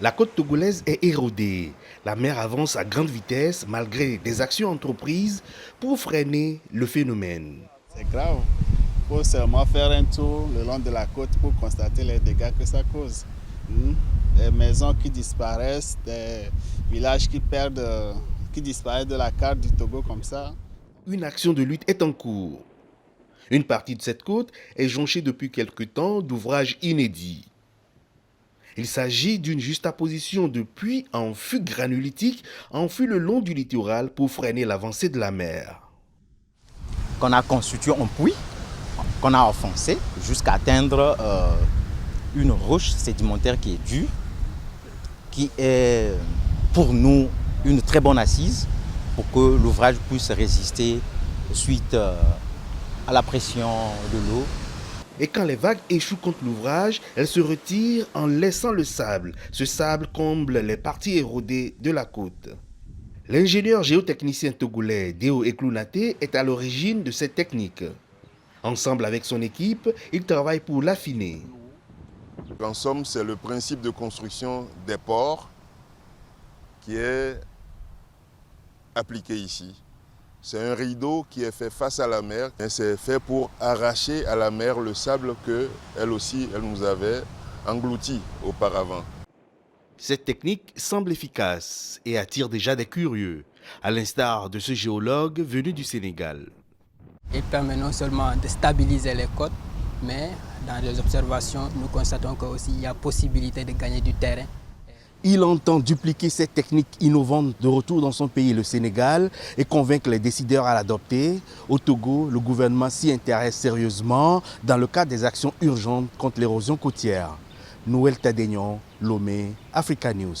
La côte togolaise est érodée. La mer avance à grande vitesse malgré des actions entreprises pour freiner le phénomène. C'est grave. Il faut seulement faire un tour le long de la côte pour constater les dégâts que ça cause. Des maisons qui disparaissent, des villages qui disparaissent de la carte du Togo comme ça. Une action de lutte est en cours. Une partie de cette côte est jonchée depuis quelque temps d'ouvrages inédits. Il s'agit d'une juxtaposition de puits en fûts granulitique enfouis le long du littoral pour freiner l'avancée de la mer. Qu'on a constitué un puits, qu'on a enfoncé jusqu'à atteindre une roche sédimentaire qui est dure, qui est pour nous une très bonne assise pour que l'ouvrage puisse résister suite à la pression de l'eau. Et quand les vagues échouent contre l'ouvrage, elles se retirent en laissant le sable. Ce sable comble les parties érodées de la côte. L'ingénieur géotechnicien togolais Deo Eklounaté est à l'origine de cette technique. Ensemble avec son équipe, il travaille pour l'affiner. En somme, c'est le principe de construction des ports qui est appliqué ici. C'est un rideau qui est fait face à la mer et c'est fait pour arracher à la mer le sable qu'elle aussi, elle nous avait englouti auparavant. Cette technique semble efficace et attire déjà des curieux, à l'instar de ce géologue venu du Sénégal. Il permet non seulement de stabiliser les côtes, mais dans les observations, nous constatons qu'il y a possibilité de gagner du terrain. Il entend dupliquer cette technique innovante de retour dans son pays, le Sénégal, et convaincre les décideurs à l'adopter. Au Togo, le gouvernement s'y intéresse sérieusement dans le cadre des actions urgentes contre l'érosion côtière. Noël Tadegnon, Lomé, Africa News.